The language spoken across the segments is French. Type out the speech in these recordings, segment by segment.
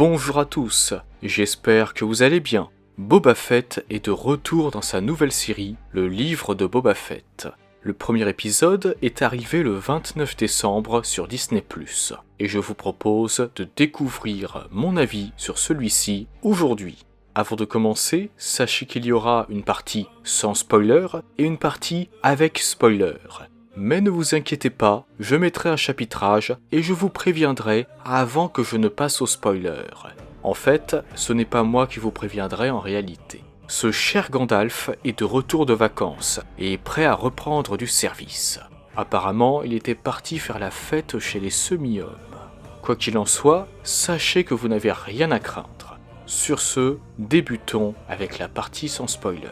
Bonjour à tous, j'espère que vous allez bien. Boba Fett est de retour dans sa nouvelle série, le livre de Boba Fett. Le premier épisode est arrivé le 29 décembre sur Disney+, et je vous propose de découvrir mon avis sur celui-ci aujourd'hui. Avant de commencer, sachez qu'il y aura une partie sans spoiler et une partie avec spoiler. Mais ne vous inquiétez pas, je mettrai un chapitrage et je vous préviendrai avant que je ne passe au spoiler. En fait, ce n'est pas moi qui vous préviendrai en réalité. Ce cher Gandalf est de retour de vacances et est prêt à reprendre du service. Apparemment, il était parti faire la fête chez les semi-hommes. Quoi qu'il en soit, sachez que vous n'avez rien à craindre. Sur ce, débutons avec la partie sans spoiler.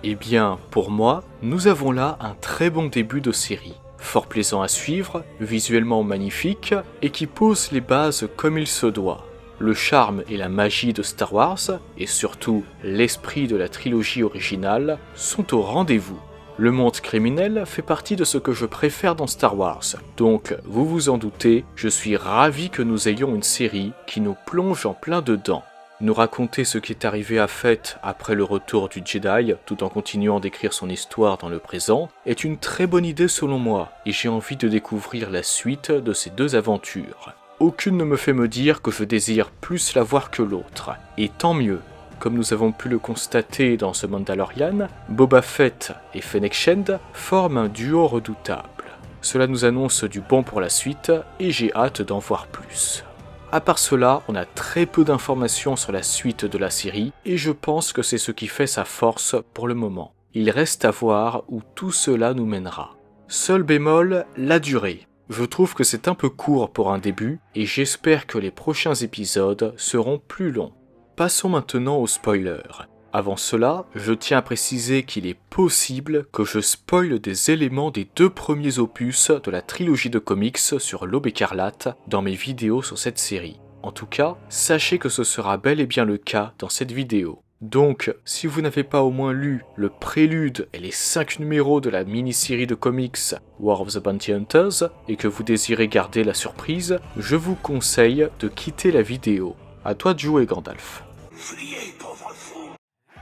Eh bien, pour moi, nous avons là un très bon début de série, fort plaisant à suivre, visuellement magnifique, et qui pose les bases comme il se doit. Le charme et la magie de Star Wars, et surtout l'esprit de la trilogie originale, sont au rendez-vous. Le monde criminel fait partie de ce que je préfère dans Star Wars, donc vous vous en doutez, je suis ravi que nous ayons une série qui nous plonge en plein dedans. Nous raconter ce qui est arrivé à Fett après le retour du Jedi, tout en continuant d'écrire son histoire dans le présent, est une très bonne idée selon moi, et j'ai envie de découvrir la suite de ces deux aventures. Aucune ne me fait me dire que je désire plus la voir que l'autre, et tant mieux. Comme nous avons pu le constater dans ce Mandalorian, Boba Fett et Fennec Shand forment un duo redoutable. Cela nous annonce du bon pour la suite, et j'ai hâte d'en voir plus. À part cela, on a très peu d'informations sur la suite de la série, et je pense que c'est ce qui fait sa force pour le moment. Il reste à voir où tout cela nous mènera. Seul bémol, la durée. Je trouve que c'est un peu court pour un début, et j'espère que les prochains épisodes seront plus longs. Passons maintenant aux spoilers. Avant cela, je tiens à préciser qu'il est possible que je spoile des éléments des deux premiers opus de la trilogie de comics sur l'Aube écarlate dans mes vidéos sur cette série. En tout cas, sachez que ce sera bel et bien le cas dans cette vidéo. Donc, si vous n'avez pas au moins lu le prélude et les 5 numéros de la mini-série de comics War of the Bounty Hunters et que vous désirez garder la surprise, je vous conseille de quitter la vidéo. À toi de jouer, Gandalf.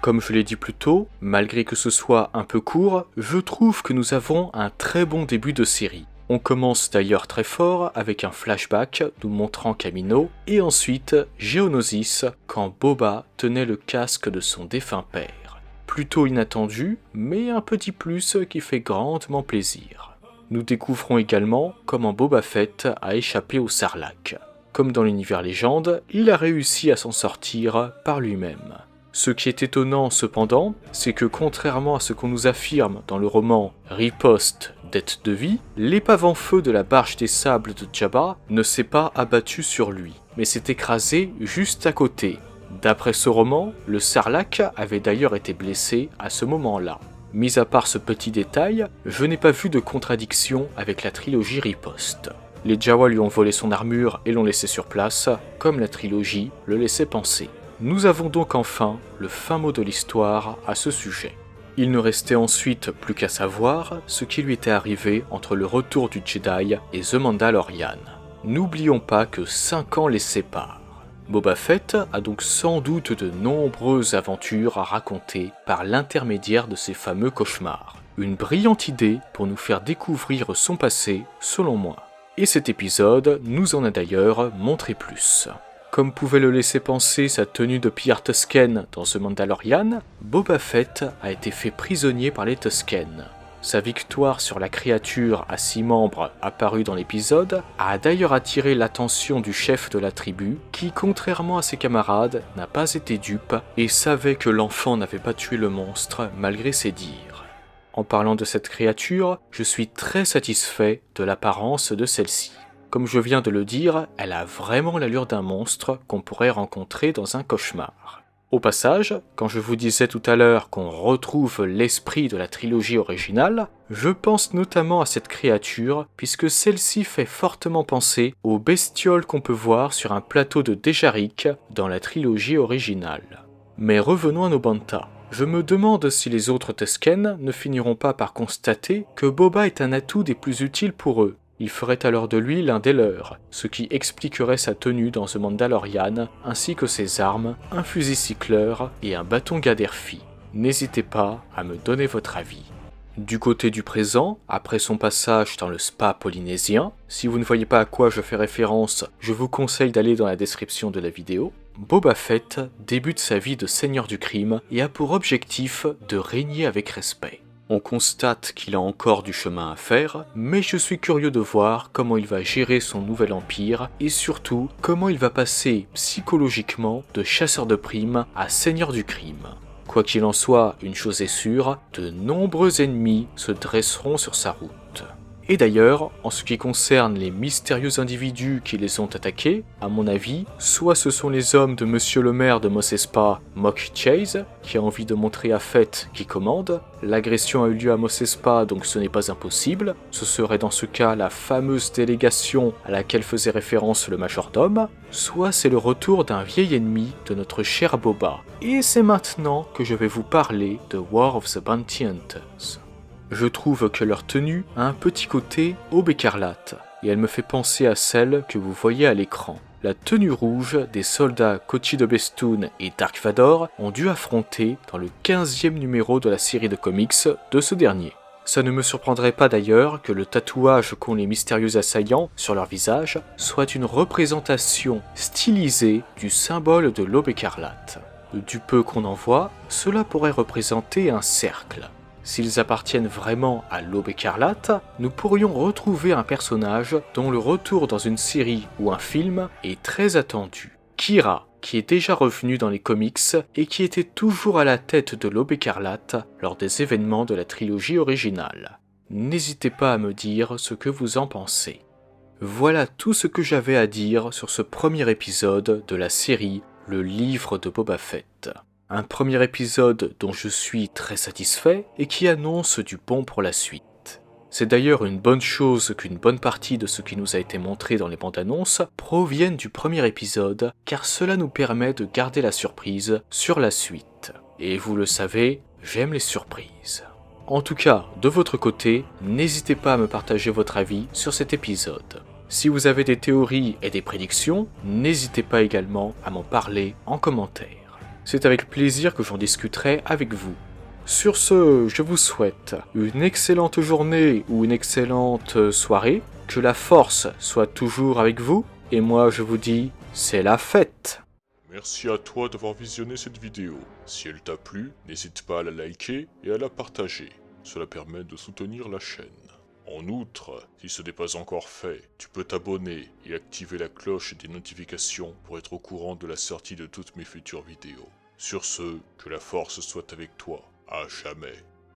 Comme je l'ai dit plus tôt, malgré que ce soit un peu court, je trouve que nous avons un très bon début de série. On commence d'ailleurs très fort avec un flashback nous montrant Kamino, et ensuite Geonosis quand Boba tenait le casque de son défunt père. Plutôt inattendu, mais un petit plus qui fait grandement plaisir. Nous découvrons également comment Boba Fett a échappé au Sarlacc. Comme dans l'univers légende, il a réussi à s'en sortir par lui-même. Ce qui est étonnant cependant, c'est que contrairement à ce qu'on nous affirme dans le roman Riposte, dette de vie, l'épave en feu de la barge des sables de Jabba ne s'est pas abattue sur lui, mais s'est écrasée juste à côté. D'après ce roman, le Sarlacc avait d'ailleurs été blessé à ce moment-là. Mis à part ce petit détail, je n'ai pas vu de contradiction avec la trilogie Riposte. Les Jawa lui ont volé son armure et l'ont laissé sur place, comme la trilogie le laissait penser. Nous avons donc enfin le fin mot de l'histoire à ce sujet. Il ne restait ensuite plus qu'à savoir ce qui lui était arrivé entre le retour du Jedi et The Mandalorian. N'oublions pas que 5 ans les séparent. Boba Fett a donc sans doute de nombreuses aventures à raconter par l'intermédiaire de ces fameux cauchemars. Une brillante idée pour nous faire découvrir son passé, selon moi. Et cet épisode nous en a d'ailleurs montré plus. Comme pouvait le laisser penser sa tenue de pillard Tusken dans The Mandalorian, Boba Fett a été fait prisonnier par les Tusken. Sa victoire sur la créature à 6 membres apparue dans l'épisode a d'ailleurs attiré l'attention du chef de la tribu qui, contrairement à ses camarades, n'a pas été dupe et savait que l'enfant n'avait pas tué le monstre malgré ses dires. En parlant de cette créature, je suis très satisfait de l'apparence de celle-ci. Comme je viens de le dire, elle a vraiment l'allure d'un monstre qu'on pourrait rencontrer dans un cauchemar. Au passage, quand je vous disais tout à l'heure qu'on retrouve l'esprit de la trilogie originale, je pense notamment à cette créature puisque celle-ci fait fortement penser aux bestioles qu'on peut voir sur un plateau de Dejarik dans la trilogie originale. Mais revenons à nos Bantha. Je me demande si les autres Tusken ne finiront pas par constater que Boba est un atout des plus utiles pour eux. Il ferait alors de lui l'un des leurs, ce qui expliquerait sa tenue dans The Mandalorian, ainsi que ses armes, un fusil cycleur et un bâton Gaderfi. N'hésitez pas à me donner votre avis. Du côté du présent, après son passage dans le spa polynésien, si vous ne voyez pas à quoi je fais référence, je vous conseille d'aller dans la description de la vidéo, Boba Fett débute sa vie de seigneur du crime et a pour objectif de régner avec respect. On constate qu'il a encore du chemin à faire, mais je suis curieux de voir comment il va gérer son nouvel empire et surtout comment il va passer psychologiquement de chasseur de primes à seigneur du crime. Quoi qu'il en soit, une chose est sûre, de nombreux ennemis se dresseront sur sa route. Et d'ailleurs, en ce qui concerne les mystérieux individus qui les ont attaqués, à mon avis, soit ce sont les hommes de Monsieur le maire de Mos Espa, Mok Chase, qui a envie de montrer à Fett qui commande. L'agression a eu lieu à Mos Espa, donc ce n'est pas impossible. Ce serait dans ce cas la fameuse délégation à laquelle faisait référence le majordome. Soit c'est le retour d'un vieil ennemi de notre cher Boba. Et c'est maintenant que je vais vous parler de War of the Bounty Hunters. Je trouve que leur tenue a un petit côté aube écarlate, et elle me fait penser à celle que vous voyez à l'écran. La tenue rouge des soldats Kochi de Bestoun et Dark Vador ont dû affronter dans le 15e numéro de la série de comics de ce dernier. Ça ne me surprendrait pas d'ailleurs que le tatouage qu'ont les mystérieux assaillants sur leur visage soit une représentation stylisée du symbole de l'aube écarlate. Du peu qu'on en voit, cela pourrait représenter un cercle. S'ils appartiennent vraiment à l'Aube écarlate, nous pourrions retrouver un personnage dont le retour dans une série ou un film est très attendu. Kira, qui est déjà revenu dans les comics et qui était toujours à la tête de l'Aube écarlate lors des événements de la trilogie originale. N'hésitez pas à me dire ce que vous en pensez. Voilà tout ce que j'avais à dire sur ce premier épisode de la série Le Livre de Boba Fett. Un premier épisode dont je suis très satisfait et qui annonce du bon pour la suite. C'est d'ailleurs une bonne chose qu'une bonne partie de ce qui nous a été montré dans les bandes annonces provienne du premier épisode, car cela nous permet de garder la surprise sur la suite. Et vous le savez, j'aime les surprises. En tout cas, de votre côté, n'hésitez pas à me partager votre avis sur cet épisode. Si vous avez des théories et des prédictions, n'hésitez pas également à m'en parler en commentaire. C'est avec plaisir que j'en discuterai avec vous. Sur ce, je vous souhaite une excellente journée ou une excellente soirée, que la force soit toujours avec vous, et moi je vous dis, c'est la fête! Merci à toi d'avoir visionné cette vidéo. Si elle t'a plu, n'hésite pas à la liker et à la partager. Cela permet de soutenir la chaîne. En outre, si ce n'est pas encore fait, tu peux t'abonner et activer la cloche des notifications pour être au courant de la sortie de toutes mes futures vidéos. Sur ce, que la force soit avec toi, à jamais.